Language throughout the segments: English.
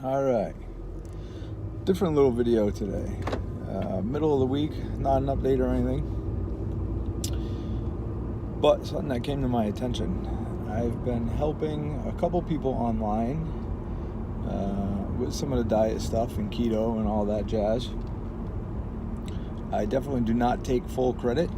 All right, different little video today. Middle of the week, not an update or anything, but something that came to my attention. I've been helping a couple people online with some of the diet stuff and keto and all that jazz. I definitely do not take full credit,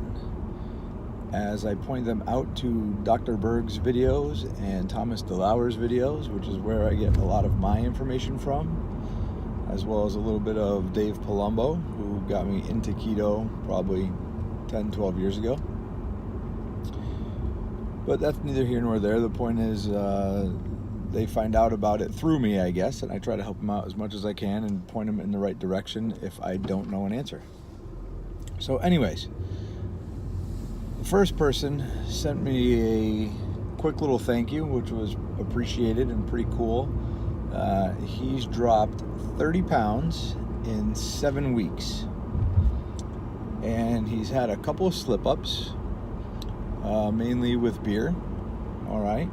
as I point them out to Dr. Berg's videos and Thomas DeLauer's videos, which is where I get a lot of my information from, as well as a little bit of Dave Palumbo, who got me into keto probably 10, 12 years ago. But that's neither here nor there. The point is they find out about it through me, I guess, and I try to help them out as much as I can and point them in the right direction if I don't know an answer. So anyways, the first person sent me a quick little thank you, which was appreciated and pretty cool. He's dropped 30 pounds in 7 weeks. And he's had a couple of slip-ups, mainly with beer. All right.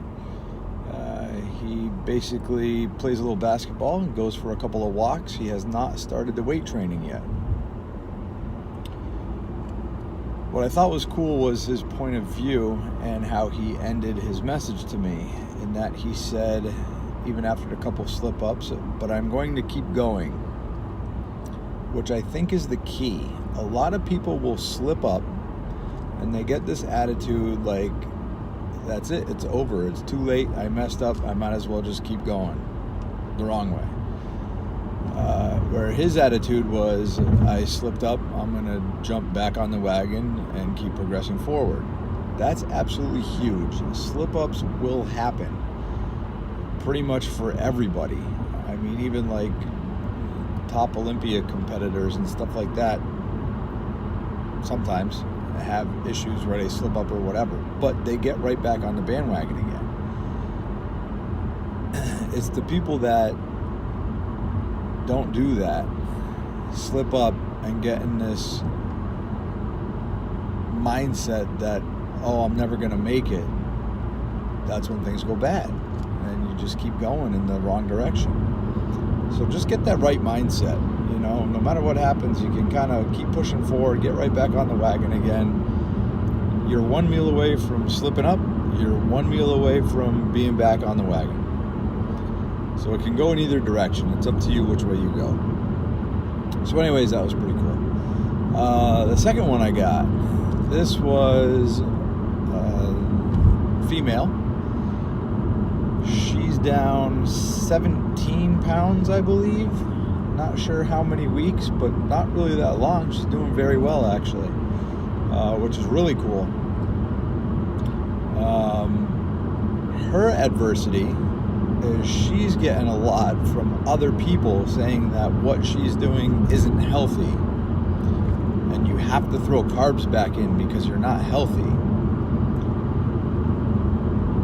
He basically plays a little basketball and goes for a couple of walks. He has not started the weight training yet. What I thought was cool was his point of view and how he ended his message to me, in that he said, even after a couple slip-ups, but I'm going to keep going, which I think is the key. A lot of people will slip up and they get this attitude like, that's it, it's over, it's too late, I messed up, I might as well just keep going the wrong way. Where his attitude was, I slipped up, I'm going to jump back on the wagon and keep progressing forward. That's absolutely huge. Slip-ups will happen pretty much for everybody. I mean, even like top Olympia competitors and stuff like that sometimes have issues where they slip up or whatever, but they get right back on the bandwagon again. It's the people that don't do that, slip up and get in this mindset that, oh, I'm never going to make it. That's when things go bad and you just keep going in the wrong direction. So just get that right mindset. You know, no matter what happens, you can kind of keep pushing forward, get right back on the wagon again. You're one meal away from slipping up. You're one meal away from being back on the wagon. So it can go in either direction. It's up to you which way you go. So anyways, that was pretty cool. The second one I got, this was female. She's down 17 pounds, I believe. Not sure how many weeks, but not really that long. She's doing very well, actually, which is really cool. Her adversity is she's getting a lot from other people saying that what she's doing isn't healthy and you have to throw carbs back in because you're not healthy.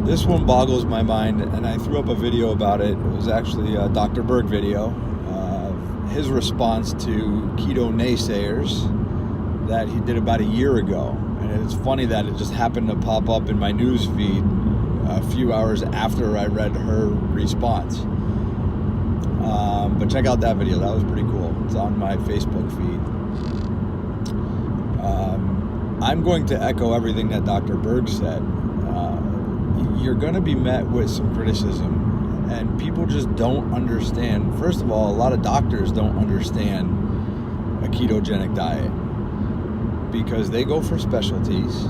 This one boggles my mind, and I threw up a video about it. It was actually a Dr. Berg video, his response to keto naysayers that he did about a year ago. And it's funny that it just happened to pop up in my news feed a few hours after I read her response. But check out that video. That was pretty cool. It's on my Facebook feed. I'm going to echo everything that Dr. Berg said. You're going to be met with some criticism, and people just don't understand. First of all, a lot of doctors don't understand a ketogenic diet because they go for specialties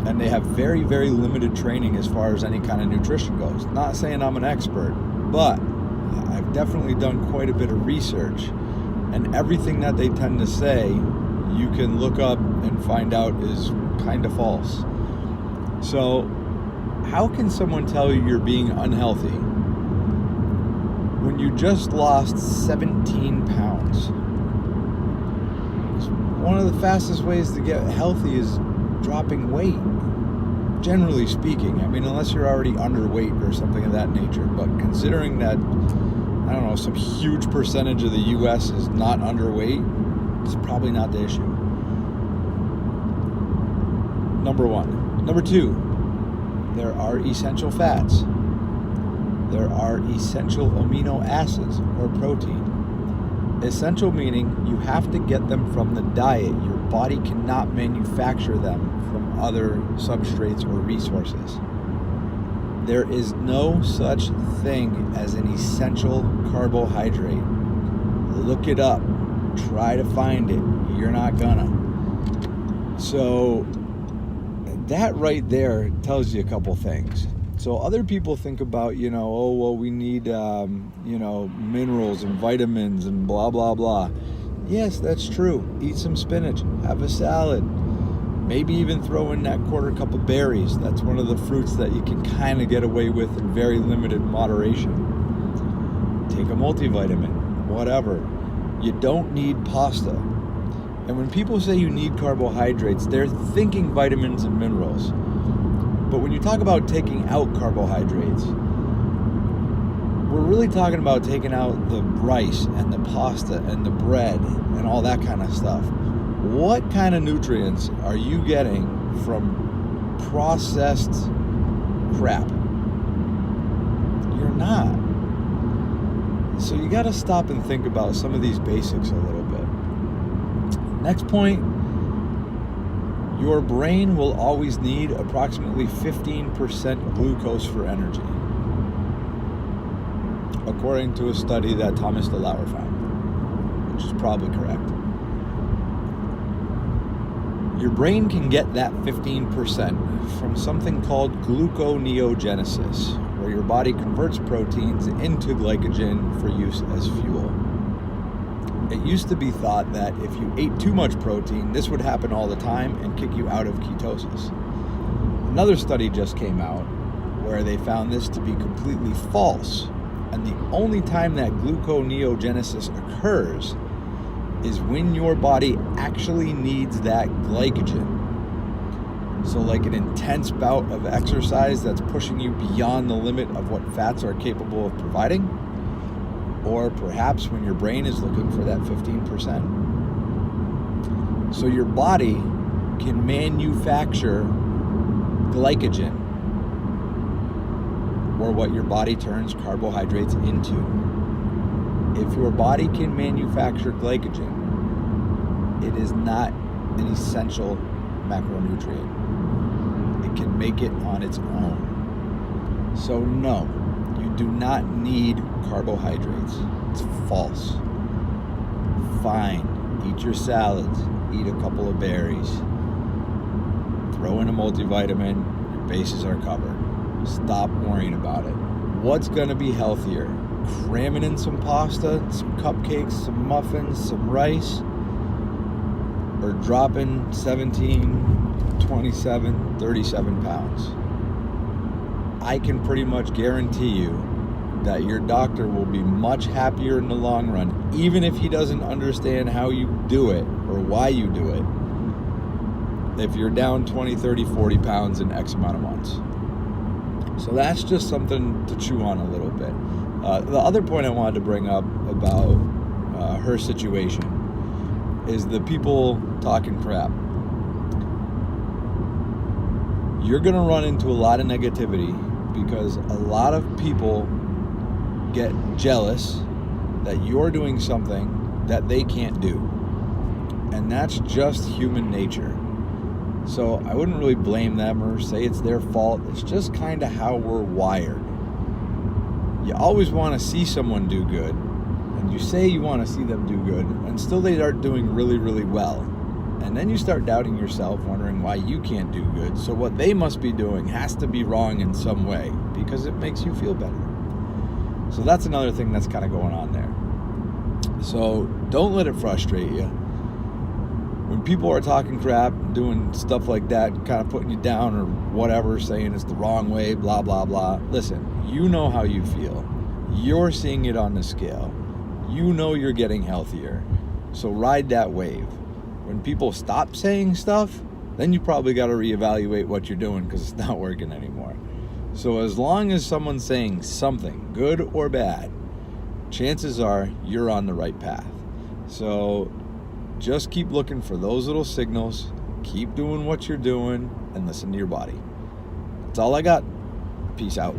and they have very, very limited training as far as any kind of nutrition goes. Not saying I'm an expert, but I've definitely done quite a bit of research, and everything that they tend to say you can look up and find out is kind of false. So how can someone tell you you're being unhealthy when you just lost 17 pounds? One of the fastest ways to get healthy is dropping weight, generally speaking. I mean, unless you're already underweight or something of that nature. But considering that, I don't know, some huge percentage of the U.S. is not underweight, it's probably not the issue. Number one. Number two, there are essential fats there are essential amino acids or protein. Essential meaning you have to get them from the diet. Your body cannot manufacture them from other substrates or resources. There is no such thing as an essential carbohydrate. Look it up. Try to find it. You're not gonna. So that right there tells you a couple things. So other people think about, we need, minerals and vitamins and blah, blah, blah. Yes, that's true. Eat some spinach. Have a salad. Maybe even throw in that quarter cup of berries. That's one of the fruits that you can kind of get away with in very limited moderation. Take a multivitamin, whatever. You don't need pasta. And when people say you need carbohydrates, they're thinking vitamins and minerals. But when you talk about taking out carbohydrates, we're really talking about taking out the rice and the pasta and the bread and all that kind of stuff. What kind of nutrients are you getting from processed crap? You're not. So you got to stop and think about some of these basics a little bit. Next point, your brain will always need approximately 15% glucose for energy, according to a study that Thomas DeLauer found, which is probably correct. Your brain can get that 15% from something called gluconeogenesis, where your body converts proteins into glycogen for use as fuel. It used to be thought that if you ate too much protein, this would happen all the time and kick you out of ketosis. Another study just came out where they found this to be completely false, and the only time that gluconeogenesis occurs is when your body actually needs that glycogen. So like an intense bout of exercise that's pushing you beyond the limit of what fats are capable of providing, or perhaps when your brain is looking for that 15%. So your body can manufacture glycogen, or what your body turns carbohydrates into. If your body can manufacture glycogen, it is not an essential macronutrient. It can make it on its own. So no, you do not need carbohydrates. It's false. Fine, eat your salads, eat a couple of berries, throw in a multivitamin, your bases are covered. Stop worrying about it. What's gonna be healthier? Cramming in some pasta, some cupcakes, some muffins, some rice, or dropping 17, 27, 37 pounds? I can pretty much guarantee you that your doctor will be much happier in the long run, even if he doesn't understand how you do it or why you do it, if you're down 20, 30, 40 pounds in X amount of months. So that's just something to chew on a little bit. The other point I wanted to bring up about her situation is the people talking crap. You're going to run into a lot of negativity because a lot of people get jealous that you're doing something that they can't do. And that's just human nature. So I wouldn't really blame them or say it's their fault. It's just kind of how we're wired. You always want to see someone do good, and you say you want to see them do good, and still they start doing really, really well. And then you start doubting yourself, wondering why you can't do good. So what they must be doing has to be wrong in some way because it makes you feel better. So that's another thing that's kind of going on there. So don't let it frustrate you. When people are talking crap, doing stuff like that, kind of putting you down or whatever, saying it's the wrong way, blah, blah, blah. Listen, you know how you feel. You're seeing it on the scale. You know you're getting healthier. So ride that wave. When people stop saying stuff, then you probably got to reevaluate what you're doing because it's not working anymore. So as long as someone's saying something, good or bad, chances are you're on the right path. So just keep looking for those little signals, keep doing what you're doing, and listen to your body. That's all I got. Peace out.